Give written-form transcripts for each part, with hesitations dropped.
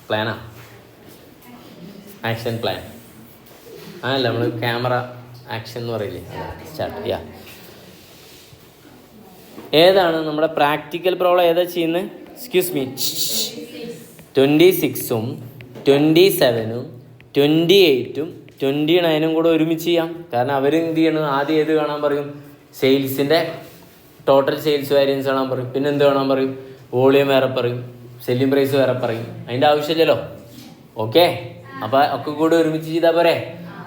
പ്ലാനാ, action plan അല്ല, നമ്മൾ camera action എന്ന് പറയില്ലേ, സ്റ്റാർട്ട് ചെയ്യാം. ഏതാണ് നമ്മുടെ പ്രാക്ടിക്കൽ പ്രോബ്ലം ഏതാ ചെയ്യുന്നത്? Excuse me. 26ഉം 27ഉം 28ഉം 29ഉം കൂടെ ഒരുമിച്ച് ചെയ്യാം. കാരണം അവർ എന്ത് ചെയ്യണം, ആദ്യം ഏത് കാണാൻ പറയും? സെയിൽസിൻ്റെ ടോട്ടൽ സെയിൽസ് വേരിയൻസ് കാണാൻ പറയും. പിന്നെ എന്ത് കാണാൻ പറയും? വോളിയം വേറെ പറയും, സെല്ലിംഗ് പ്രൈസ് വേറെ പറയും. അതിൻ്റെ ആവശ്യമില്ലല്ലോ. ഓക്കെ, അപ്പോൾ ഒക്കെ കൂടെ ഒരുമിച്ച് ചെയ്താൽ പോരെ?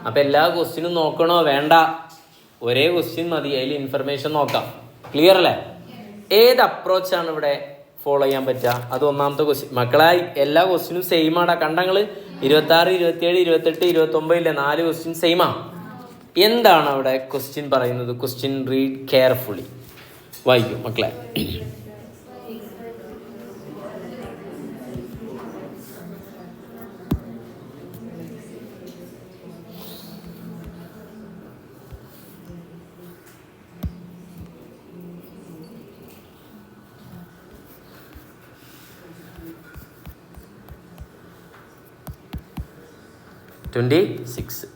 അപ്പോൾ എല്ലാ ക്വസ്റ്റ്യനും നോക്കണോ വേണ്ട? ഒരേ ക്വസ്റ്റ്യൻ മതി, അതിൽ ഇൻഫർമേഷൻ നോക്കാം. ക്ലിയർ അല്ലേ? ഏത് അപ്രോച്ചാണ് ഇവിടെ ഫോളോ ചെയ്യാൻ പറ്റുക? അത് ഒന്നാമത്തെ ക്വസ്റ്റ്യൻ. മക്കളായി എല്ലാ ക്വസ്റ്റ്യനും സെയിം ആടാ. കണ്ടങ്ങൾ 26, 27, 28, 29 4 ക്വസ്റ്റ്യൻ സെയിമാ. എന്താണ് അവിടെ ക്വസ്റ്റ്യൻ പറയുന്നത്? ക്വസ്റ്റ്യൻ റീഡ് കെയർഫുള്ളി, വായിക്കും മക്കളെ.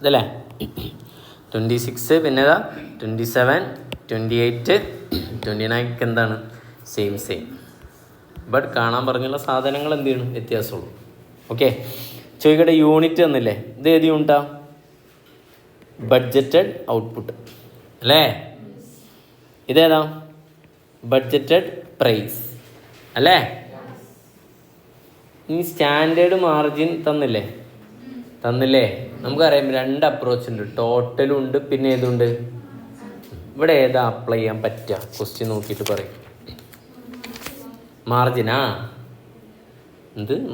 ഇതല്ലേ 26, പിന്നെ 27, 28, 29 എന്താണ്? സെയിം. ബട്ട് കാണാൻ പറഞ്ഞുള്ള സാധനങ്ങൾ എന്ത് ചെയ്യണം? വ്യത്യാസമുള്ളൂ. ഓക്കെ, ചോദിക്കട്ടെ, യൂണിറ്റ് തന്നില്ലേ? ഇത് ഏത് യൂണിറ്റാ? ബഡ്ജറ്റഡ് ഔട്ട്പുട്ട് അല്ലേ? ഇതേതാ? ബഡ്ജറ്റഡ് പ്രൈസ് അല്ലേ? ഇനി സ്റ്റാൻഡേർഡ് മാർജിൻ തന്നില്ലേ? നമുക്കറിയാം 2 അപ്രോച്ച് ഉണ്ട്, ടോട്ടലും ഉണ്ട്, പിന്നെ ഏതുണ്ട്? ഇവിടെ ഏതാ അപ്ലൈ ചെയ്യാൻ പറ്റുക? ക്വസ്റ്റ്യൻ നോക്കിയിട്ട് പറയും. മാർജിനാ?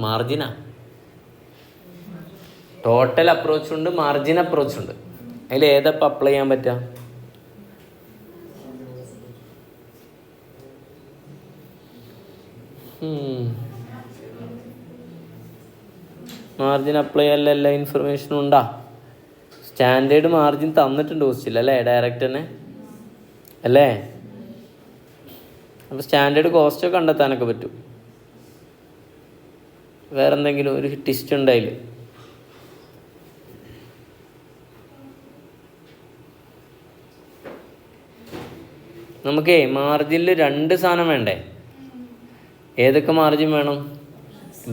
മാർജിനാ? ടോട്ടൽ അപ്രോച്ച് ഉണ്ട്, മാർജിൻ അപ്രോച്ച് ഉണ്ട്. അതിൽ ഏതപ്പം അപ്ലൈ ചെയ്യാൻ പറ്റുക? മാർജിൻ അപ്ലൈ അല്ല, എല്ലാ ഇൻഫർമേഷനും ഉണ്ടാ? സ്റ്റാൻഡേർഡ് മാർജിൻ തന്നിട്ടുണ്ട് ക്വസ്റ്റ്യൻ അല്ലേ, ഡയറക്റ്റ് തന്നെ അല്ലേ? അപ്പോൾ സ്റ്റാൻഡേർഡ് കോസ്റ്റൊക്കെ കണ്ടെത്താനൊക്കെ പറ്റും. വേറെ എന്തെങ്കിലും ഒരു ടിസ്റ്റ് ഉണ്ടായില്ല? നമുക്കേ മാർജിനിൽ 2 സാധനം വേണ്ടേ? ഏതൊക്കെ മാർജിൻ വേണം?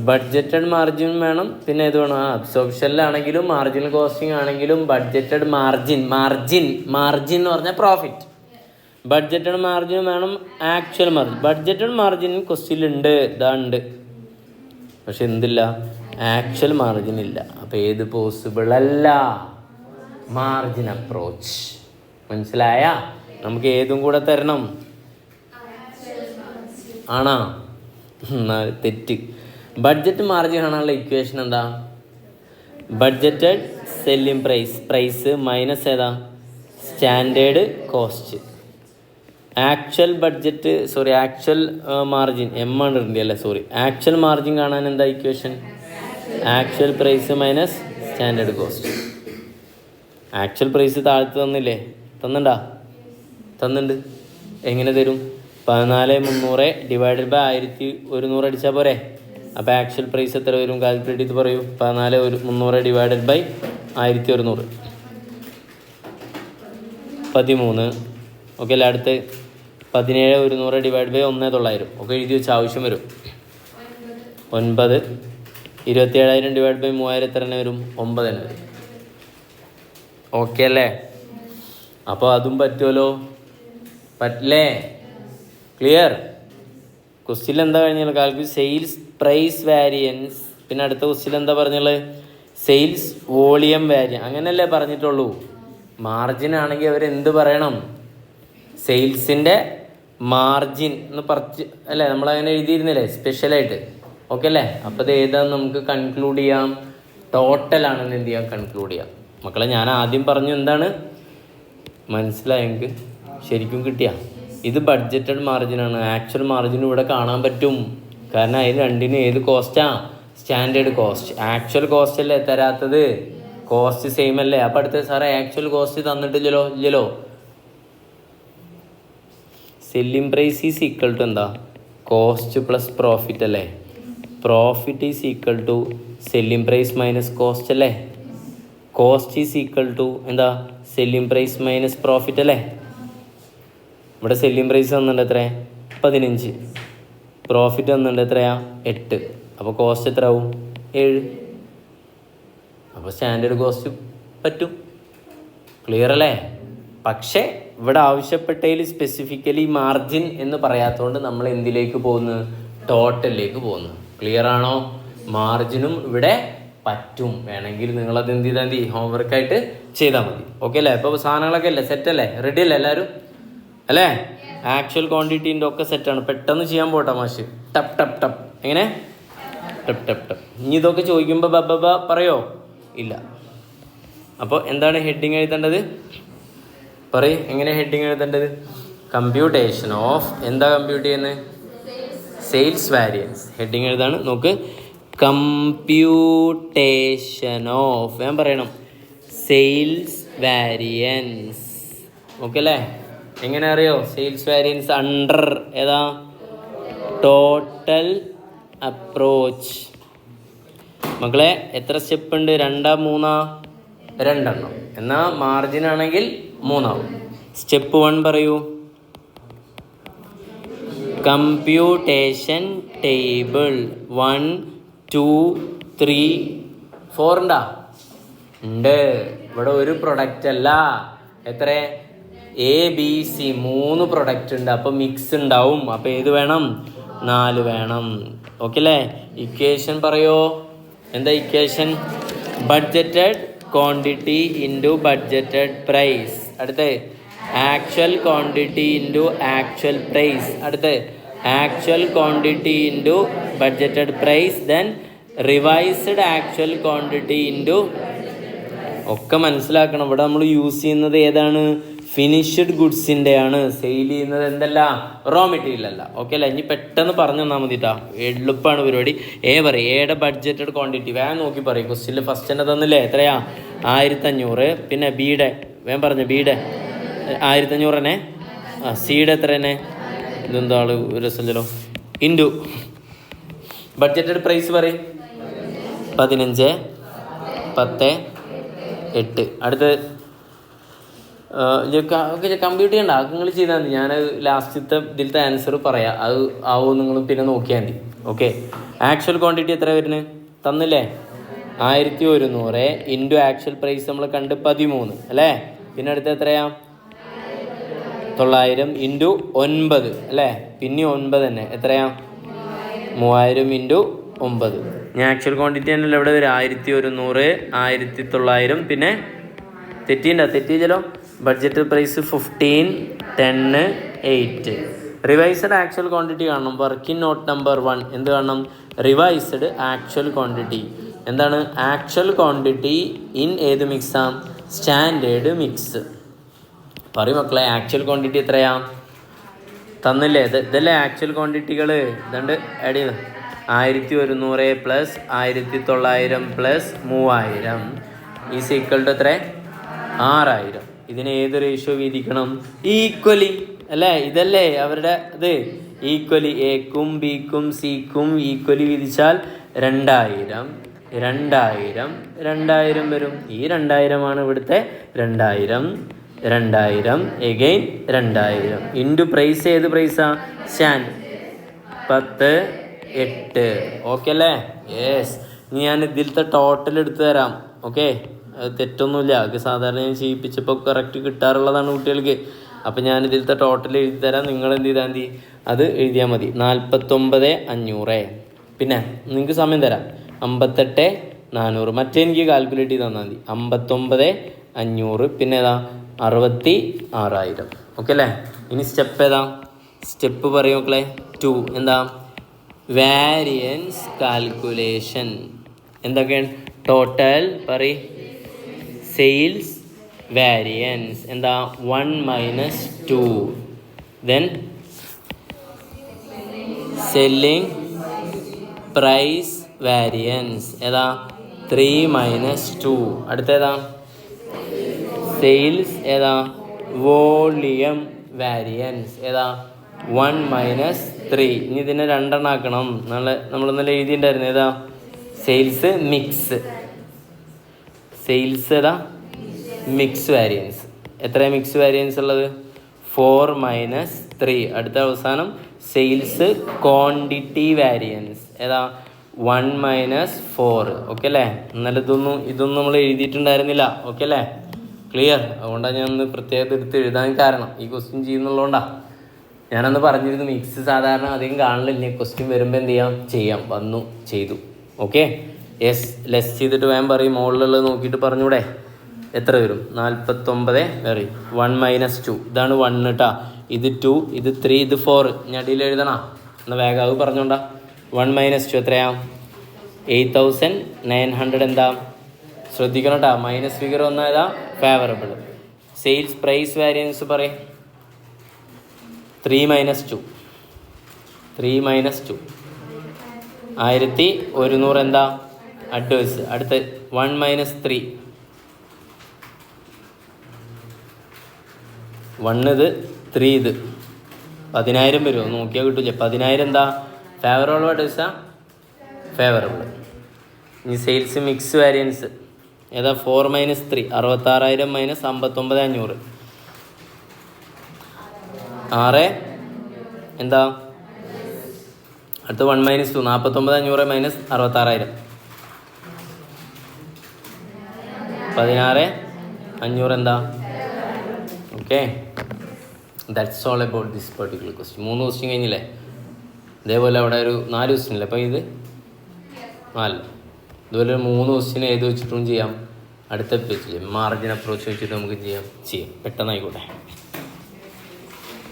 ബഡ്ജറ്റഡ് മാർജിൻ വേണം, പിന്നെ ഏത് വേണം? അബ്സോർപ്ഷനിലാണെങ്കിലും മാർജിനൽ കോസ്റ്റിംഗ് ആണെങ്കിലും ബഡ്ജറ്റഡ് മാർജിൻ എന്ന് പറഞ്ഞാൽ പ്രോഫിറ്റ്. ബഡ്ജറ്റഡ് മാർജിൻ വേണം, ആക്ച്വൽ മാർജിൻ. ബഡ്ജറ്റഡ് മാർജിൻ ക്വസ്റ്റ്യനിലുണ്ട്, ഉണ്ട്. പക്ഷെ എന്തില്ല? ആക്ച്വൽ മാർജിൻ ഇല്ല. അപ്പോൾ ഏത് പോസിബിൾ അല്ല? Margin approach. മനസ്സിലായ? നമുക്ക് ഏതും കൂടെ തരണം. ആണോ? തെറ്റ്. ബഡ്ജറ്റ് മാർജിൻ ആണുള്ള ഇക്വേഷൻ എന്താ? ബഡ്ജറ്റഡ് സെല്ലിംഗ് പ്രൈസ് മൈനസ് ഏതാ? Standard cost. ആക്ച്വൽ മാർജിൻ ആണ് ഇടേണ്ടത് അല്ലേ? ആക്ച്വൽ മാർജിൻ കാണാൻ എന്താ equation? Actual price minus standard cost. Actual price താഴത്ത് തന്നിട്ടുണ്ട്. എങ്ങനെ തരും? 14,300 ഡിവൈഡഡ് ബൈ 1,100 അടിച്ചാൽ പോരെ? അപ്പോൾ ആക്ച്വൽ പ്രൈസ് എത്ര വരും? കാൽക്കുലേറ്റ് ചെയ്ത് പറയൂ. 14,300 ഡിവൈഡഡ് ബൈ 1,100 13. ഓക്കെ അല്ലേ? അടുത്ത് 17,100 ഡിവൈഡ് ബൈ 1,900 ഒക്കെ എഴുതി വെച്ച് ആവശ്യം വരും. 9. 27,000 ഡിവൈഡ് ബൈ 3,000 എത്ര തന്നെ വരും? 9 തന്നെ വരും. ഓക്കെ അല്ലേ? അപ്പോൾ അതും പറ്റുമല്ലോ, പറ്റില്ലേ? ക്ലിയർ? ക്വസ്റ്റ്യൻ എന്താ കഴിഞ്ഞാൽ കാൽക്കുലേറ്റ് സെയിൽസ് പ്രൈസ് വാരിയൻസ്. പിന്നെ അടുത്ത ക്വസ്റ്റ്യൻ എന്താ പറഞ്ഞുള്ളത്? Sales volume variance. അങ്ങനെയല്ലേ പറഞ്ഞിട്ടുള്ളൂ. മാർജിൻ ആണെങ്കിൽ അവരെന്ത് പറയണം? സെയിൽസിൻ്റെ മാർജിൻ എന്ന് അല്ലേ നമ്മളങ്ങനെ എഴുതിയിരുന്നില്ലേ സ്പെഷ്യലായിട്ട്? ഓക്കെ അല്ലേ? അപ്പോൾ ഇത് ഏതാന്ന് നമുക്ക് കൺക്ലൂഡ് ചെയ്യാം. ടോട്ടലാണെന്ന് എന്ത് ചെയ്യാം? കൺക്ലൂഡ് ചെയ്യാം. മക്കളെ, ഞാൻ ആദ്യം പറഞ്ഞു എന്താണ്? മനസ്സിലായെങ്കിൽ ശരിക്കും കിട്ടിയ ഇത് ബഡ്ജറ്റഡ് മാർജിനാണ്. ആക്ച്വൽ മാർജിൻ ഇവിടെ കാണാൻ പറ്റും. കാരണം അതിന് രണ്ടിനും ഏത് കോസ്റ്റാ? Standard cost. ആക്ച്വൽ കോസ്റ്റ് അല്ലേ തരാത്തത്? കോസ്റ്റ് സെയിം അല്ലേ? അപ്പം അടുത്ത സാറേ ആക്ച്വൽ കോസ്റ്റ് ഇല്ലല്ലോ. Selling price is equal to എന്താ? കോസ്റ്റ് പ്ലസ് പ്രോഫിറ്റ് അല്ലേ? Profit is equal to selling price minus cost അല്ലേ? കോസ്റ്റ് ഈസ് ഈക്വൽ ടു എന്താ? സെല്ലിംഗ് പ്രൈസ് മൈനസ് പ്രോഫിറ്റ് അല്ലേ? ഇവിടെ സെല്ലിംഗ് പ്രൈസ് വന്നിട്ടുണ്ട് എത്ര? 15. പ്രോഫിറ്റ് വന്നിട്ടുണ്ട് എത്രയാ? 8. അപ്പോൾ കോസ്റ്റ് എത്ര ആവും? 7. അപ്പോൾ സ്റ്റാൻഡേർഡ് കോസ്റ്റ് പറ്റും. ക്ലിയർ അല്ലേ? പക്ഷേ ഇവിടെ ആവശ്യപ്പെട്ടതിൽ സ്പെസിഫിക്കലി മാർജിൻ എന്ന് പറയാത്തതുകൊണ്ട് നമ്മൾ എന്തിലേക്ക് പോകുന്നു? ടോട്ടലിലേക്ക് പോകുന്നു. ക്ലിയർ ആണോ? മാർജിനും ഇവിടെ പറ്റും. വേണമെങ്കിൽ നിങ്ങളത് എന്ത് ചെയ്താൽ മതി? ഹോംവർക്കായിട്ട് ചെയ്താൽ മതി. ഓക്കെ അല്ലേ? ഇപ്പോൾ സാധനങ്ങളൊക്കെ അല്ലേ? സെറ്റ് അല്ലേ? റെഡി അല്ലേ എല്ലാവരും? അല്ലേ? ആക്ച്വൽ ക്വാണ്ടിറ്റീൻ്റെ ഒക്കെ സെറ്റാണ്. പെട്ടെന്ന് ചെയ്യാൻ പോട്ടെ മാഷ്. ടപ്പ് ടപ്പ് ടപ്പ്. എങ്ങനെ? ടപ്പ് ടപ്പ് ടപ്പ്. ഇനി ഇതൊക്കെ ചോദിക്കുമ്പോൾ ബബ്ബ പറയോ? ഇല്ല. അപ്പോൾ എന്താണ് ഹെഡിങ് എഴുതേണ്ടത്? പറയും. എങ്ങനെ ഹെഡിങ് എഴുതേണ്ടത്? കമ്പ്യൂട്ടേഷൻ ഓഫ് എന്താ കമ്പ്യൂട്ട് ചെയ്യുന്നത്? Sales variance. ഹെഡിങ് എഴുതാണ്. നോക്ക്, കമ്പ്യൂട്ടേഷൻ ഓഫ് ഞാൻ പറയണം സെയിൽസ് വാരിയൻസ്. ഓക്കെ അല്ലേ? എങ്ങനെ അറിയോ? സെയിൽസ് വാരിയൻസ് അണ്ടർ ഏതാ? Total approach. മക്കളെ എത്ര സ്റ്റെപ്പ് ഉണ്ട്? 2 3 2 എന്നാൽ മാർജിൻ ആണെങ്കിൽ 3. സ്റ്റെപ്പ് 1 പറയൂ. കമ്പ്യൂട്ടേഷൻ ടേബിൾ 1 2 3 4 ഉണ്ടാ? ഉണ്ട്. ഇവിടെ ഒരു പ്രൊഡക്റ്റ് അല്ല. എത്ര? ABC 3 പ്രൊഡക്റ്റ് ഉണ്ട്. അപ്പോൾ മിക്സ് ഉണ്ടാവും. അപ്പോൾ ഏത് വേണം? 4 വേണം. ഓക്കെ അല്ലേ? ഇക്വേഷൻ പറയോ? എന്താ equation? Budgeted quantity into budgeted price. അടുത്ത് actual quantity into actual price. അടുത്ത് actual quantity into budgeted price. Then revised actual quantity into. ഒക്കെ മനസ്സിലാക്കണം. ഇവിടെ നമ്മൾ യൂസ് ചെയ്യുന്നത് ഏതാണ്? ഫിനിഷ്ഡ് ഗുഡ്സിൻ്റെ ആണ്. സെയിൽ ചെയ്യുന്നത് എന്തല്ല? റോ മെറ്റീരിയൽ അല്ല. ഓക്കെ അല്ലേ? ഇനി പെട്ടെന്ന് പറഞ്ഞു തന്നാൽ മതിട്ടാ. എളുപ്പമാണ് പരിപാടി. പറയും എയുടെ ബഡ്ജറ്റഡ് ക്വാണ്ടിറ്റി വേഗം നോക്കി പറയും. ക്വസ്റ്റ്യനിൽ ഫസ്റ്റ് തന്നെ തന്നില്ലേ? എത്രയാ? 1500. പിന്നെ ബിയുടെ വേഗം പറഞ്ഞു. ബിയുടെ 1500 തന്നെ. സിയുടെ എത്ര തന്നെ? ഇതെന്താ ആള് രസമല്ലോ. ഇൻറ്റു ബഡ്ജറ്റഡ് പ്രൈസ് പറയും 15 10 8. അടുത്ത് കമ്പ്യൂട്ട് ചെയ്യണ്ട. അത് നിങ്ങൾ ചെയ്താൽ മതി. ഞാൻ ലാസ്റ്റത്തെ ഇതിലത്തെ ആൻസർ പറയാം. അത് ആവും നിങ്ങൾ പിന്നെ നോക്കിയാൽ മതി. ഓക്കെ. ആക്ച്വൽ ക്വാണ്ടിറ്റി എത്ര വരുന്നത്? തന്നില്ലേ? 1100 ഇൻറ്റു ആക്ച്വൽ പ്രൈസ് നമ്മൾ കണ്ട് 13 അല്ലേ? പിന്നെ അടുത്ത് എത്രയാ? 900 ഇൻറ്റു 9 അല്ലേ? പിന്നെ 9 തന്നെ. എത്രയാ? 3000 ഇൻറ്റു 9. ഞാൻ ആക്ച്വൽ ക്വാണ്ടിറ്റി തന്നെയല്ല ഇവിടെ വരും. 1100 1900 പിന്നെ തെറ്റിച്ചല്ലോ. Budget price 15 10 8. Revised actual quantity കാണണം. വർക്കിംഗ് നോട്ട് നമ്പർ 1 എന്ത് കാണണം? Revised actual quantity. എന്താണ് ആക്ച്വൽ ക്വാണ്ടിറ്റി ഇൻ ഏത് മിക്സാ? Standard mix. പറയും മക്കളെ. ആക്ച്വൽ ക്വാണ്ടിറ്റി എത്രയാ? തന്നില്ലേ? ഇതല്ലേ ആക്ച്വൽ ക്വാണ്ടിറ്റികൾ. ഇതുണ്ട് ആഡ് ചെയ്ത് 1100 plus 1900 plus 3000 is equal to എത്ര? 6000. ഇതിന് ഏത് റേഷ്യോ വീതിക്കണം? ഈക്വലി അല്ലേ? ഇതല്ലേ അവരുടെ ഇത്. ഈക്വലി എക്കും ബിക്കും സിക്കും ഈക്വലി വീതിച്ചാൽ 2000 2000 2000 വരും. ഈ 2000 ആണ് ഇവിടുത്തെ 2000 എഗെയിൻ 2000 ഇൻറ്റു പ്രൈസ്. ഏത് പ്രൈസാ? സ്റ്റാൻഡ് 10 8. ഓക്കെ അല്ലേ? യെസ്. ഇനി ഞാൻ ഇതിലത്തെ ടോട്ടൽ എടുത്തു തരാം. ഓക്കെ. അത് തെറ്റൊന്നുമില്ല. അത് സാധാരണ ഞാൻ ചെയ്യിപ്പിച്ചപ്പോൾ കറക്റ്റ് കിട്ടാറുള്ളതാണ് കുട്ടികൾക്ക്. അപ്പം ഞാൻ ഇതിലത്തെ ടോട്ടൽ എഴുതി തരാം. നിങ്ങൾ എന്ത് ചെയ്താൽ മതി? അത് എഴുതിയാൽ മതി. 49500. പിന്നെ നിങ്ങൾക്ക് സമയം തരാം. 58400. മറ്റേ എനിക്ക് കാൽക്കുലേറ്റ് ചെയ്ത് തന്നാൽ മതി. 59500 പിന്നെ ഏതാ? 66000. ഓക്കെ അല്ലേ? ഇനി സ്റ്റെപ്പ് ഏതാ? സ്റ്റെപ്പ് പറയും മക്കളെ. 2 എന്താ? Variance calculation. എന്തൊക്കെയാണ്? ടോട്ടൽ പറയും. സെയിൽസ് വാരിയൻസ് എന്താ? 1 - 2. ദെൻ സെല്ലിംഗ് പ്രൈസ് വാരിയൻസ് ഏതാ? 3 - 2. അടുത്തേതാ? സെയിൽസ് ഏതാ? വോളിയം വാരിയൻസ് ഏതാ? 1 - 3. ഇനി ഇതിനെ 2 ആക്കണം. നമ്മൾ ഇന്നലെ എഴുതിയിട്ടുണ്ടായിരുന്നു. ഏതാ? Sales mix. സെയിൽസ് ഏതാ? Mix variance. എത്രയാണ് മിക്സ് വാരിയൻസ് ഉള്ളത്? 4 - 3. അടുത്ത അവസാനം സെയിൽസ് ക്വാണ്ടിറ്റി വാരിയൻസ് ഏതാ? 1 - 4. ഓക്കെ അല്ലേ? എന്നാലും ഇതൊന്നും നമ്മൾ എഴുതിയിട്ടുണ്ടായിരുന്നില്ല. ഓക്കെ അല്ലേ? ക്ലിയർ? അതുകൊണ്ടാണ് ഞാൻ ഒന്ന് പ്രത്യേകത എടുത്ത് എഴുതാൻ കാരണം. ഈ ക്വസ്റ്റ്യൻ ചെയ്യുന്നുള്ളതുകൊണ്ടാണ്. ഞാനന്ന് പറഞ്ഞിരുന്നു മിക്സ് സാധാരണ അധികം കാണില്ല, ക്വസ്റ്റ്യൻ വരുമ്പോൾ എന്ത് ചെയ്യാം വന്നു ചെയ്തു. Okay, yes. ലെസ് ചെയ്തിട്ട് വേഗം പറയും. മുകളിലുള്ളത് നോക്കിയിട്ട് പറഞ്ഞൂടെ എത്ര വരും? 49 വേറെ 1 - 2. ഇതാണ് 1 കേട്ടാ. ഇത് 2, ഇത് 3, ഇത് 4. ഞാൻ അടിയിൽ എഴുതണ എന്നാൽ വേഗം അത് പറഞ്ഞോണ്ടാ. 1 - 2 എത്രയാ? 8900. എന്താ ശ്രദ്ധിക്കണം കേട്ടോ, മൈനസ് ഫിഗർ ഒന്നേതാ? ഫേവറബിൾ. സെയിൽസ് പ്രൈസ് വാരിയൻസ് പറയും. 3 - 2. 3 - 2 1100. എന്താ? അഡ്വേഴ്സ്. അടുത്ത് 1 - 3. 1 ഇത് 3 ഇത് 10,000 വരുമോ നോക്കിയാൽ കിട്ടില്ല. 10,000 എന്താ? ഫേവറബിൾ അഡ്വേഴ്സാ? ഫേവറബിൾ. ഇനി സെയിൽസ് മിക്സ് വാരിയൻസ് ഏതാ? 4 - 3 66,000 - 59,500. 6 എന്താ? അടുത്ത 1 - 2 49,500 - 66,000 16,500. എന്താ? Okay, that's all about this particular question. 3 question കഴിഞ്ഞില്ലേ? ഇതേപോലെ അവിടെ ഒരു 4 ക്വസ്റ്റ്യൻ ഇല്ലേ? അപ്പോൾ ഇത് 4. ഇതുപോലെ 3 ക്വസ്റ്റ്യൻ എഴുതി വെച്ചിട്ടും ചെയ്യാം. അടുത്ത പേജിൽ മാർജിൻ അപ്രോച്ച് വെച്ചിട്ട് നമുക്ക് ചെയ്യാം. പെട്ടെന്നായിക്കോട്ടെ.